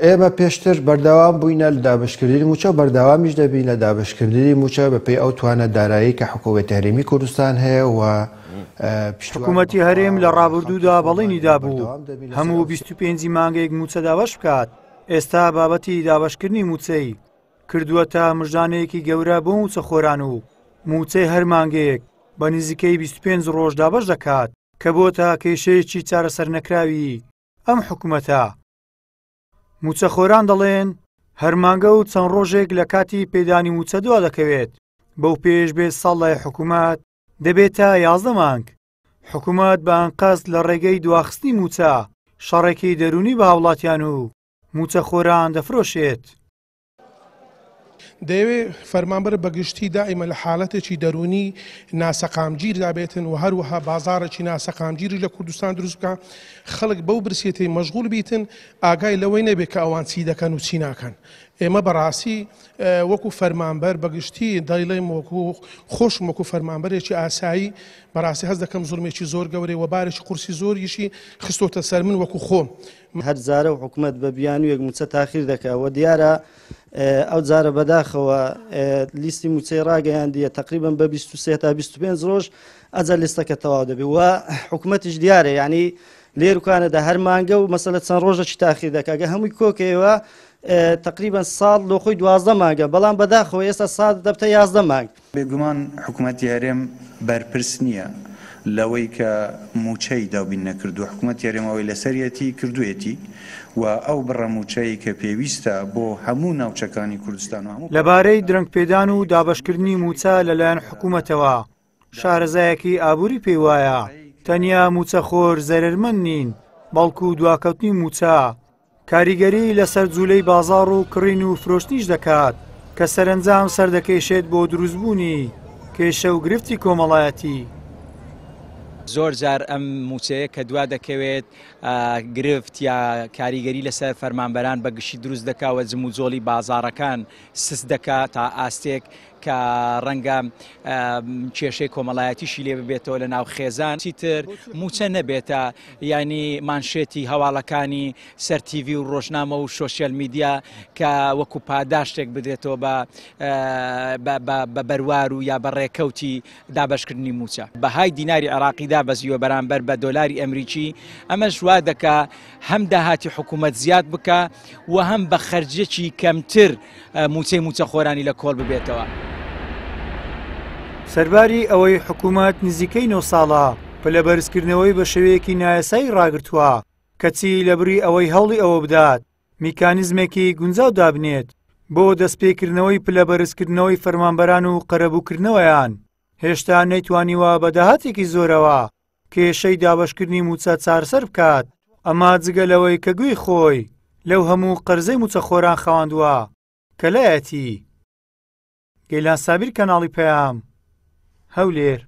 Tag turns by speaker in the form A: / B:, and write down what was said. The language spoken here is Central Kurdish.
A: ئێمە پێشتر بەردەوام بووینە لە دابشکردنی موچە بەردەوامیش دەبین لە دابشکردنی موچە بەپێی ئەو توانە دارایی کە حکوومەتی هەرێمی کوردستان هەیە و
B: حکوومەتی هەرێم لە ڕابردوودا بەڵێنی دابوو هەموو 25 مانگێک موچە دابش بکات. ئێستا بابەتی دابشکردنی موچەی کردووەتە مژدانەیەکی گەورە بۆ موچەخۆران و موچەی هەر مانگەیەک بە نزیکەی 25 ڕۆژ دابش دەکات کە بۆتە کێشەیەکی چارەسەر نەکراوی ئەم حکوومەتە. موچەخۆران دەڵێن هەرمانگە و چەند ڕۆژێک لە کاتی پێدانی موچە دوا دەکەوێت بەو پێش بێت ساڵ لای حکوومەت دەبێتە 11 مانگ. حکوومەت بە ئەنقەست لە ڕێگەی دواخستی موچە شەڕێکی دەرونی بە هاوڵاتیان و موچەخۆران دەفرۆشێت.
C: دەیەوێ فەرمانبەر بەگشتی دائیمە لە حاڵەتێکی دەرونی ناسەقامگیر دابێتن و هەروەها بازارێکی ناسەقامگیری لە کوردستان دروست بکە خەڵک بەو برسێتی مەشغوڵ بیتن ئاگای لەوەی نەبێت کە ئەوان چی دەکەن و چی ناکەن. ئێمە بەڕاستی وەکو فەرمانبەر بەگشتی دەیڵێم وەکو خۆشم وەکو فەرمانبەرێکی ئاسایی بەڕاستی هەست دەکەم زوڵمێکی زۆر گەورەی و بارێکی قورسی زۆریشی خستۆتە سەر من وەکو خۆم.
D: هەر جارە و حکوومەت بە بیانوویەک موچە تاخیر دەکەوە دیارە ئەو جارە بەداخەوە لیستی موچەی ڕاگەیاندیە تقریبا بە 23 تا 25 ڕۆژ ئەجا لیستەکە تەواو دەبێت و حکوومەتیش دیارە یعنی لێرکانەدا هەر مانگە و مەسەلە چەند ڕۆژێکی تاخیر دەکات کە هەمووی کۆکەوە تقریبا ساڵ لۆ خۆی 12 مانگە بەڵام بەداخەوە ئێستا ساڵ دەبتە 11 مانگ.
E: بێگومان حکوومەتی هەرێم بەرپرس نییە لەوەی کە موچەی داوبین نەکردو حکوومەت هەرێمەوەی لەسەرەتی کردوێتی و ئەو بڕەموچەی کە پێویستە بۆ هەموو ناوچەکانی کوردستان و هەموو
B: لەبارەی درەنگپێدان و دابشکردنی موچە لەلایەن حکوومەتەوە شارەزایەکی ئابووری پێی وایە تەنیا موچەخۆر زەرمەند نین بەڵکو و دواکەوتنی موچە کاریگەری لەسەر جوولەی بازاڕ و کڕین و فرۆشتنیش دەکات کە سەرنجام سەردەکەیشێت بۆ دروستبوونی کێشە و گرفتی کۆمەڵایەتی.
F: زۆر جار ئەم موچەیە کە دوا دەکەوێت گرفت یا کاریگەری لەسەر فەرمانبەران بەگشتی دروست دەکاوە جم و جۆڵی بازاڕەکان سس دەکات تا ئاستێک کە ڕەنگە کێشەی کۆمەڵایەتیشی لێ ببێتەوە لە ناو خێزان چیتر موچە نەبێتە ینی مانشێتی هەواڵەکانی سەر تیڤی و ڕۆژنامە و سۆشیال میدیا کە وەکو پاداشتێک بدێتەوە بە بەروار و یا بە ڕێکەوتی دابشکردنی موچە. بەهای دیناری عێراقیدا بەزیوە بەرامبەر بە دۆلاری ئەمریکی ئەمە ژوا دەکا هەم داهاتی حکوومەت زیاد بکە و هەم بە خەرجێکی کەمتر موچەی موچەخۆرانی لە کۆڵ ببێتەوە.
B: سەرباری ئەوەی حکوومەت نزیکەی 9 ساڵە پلە بەرزکردنەوەی بە شێوەیەکی نایاسایی ڕاگرتووە کەچی لەبری ئەوەی هەوڵی ئەوە بدات میکانیزمێکی گونجاو دابنێت بۆ دەستپێکردنەوەی پلە بەرزکردنەوەی فەرمانبەران و قەرەبووکردنەوەیان هێشتا نەیتوانیوە بە داهاتێکی زۆرەوە کێشەی دابشکردنی موچە چارەسەر بکات. ئەما جگە لەوەی کە گوێی خۆی لەو هەموو قەرزەی موچەخۆران خەواندووە کە لایەتی. گەیلان سابیر کەناڵی پەیام هەولێر.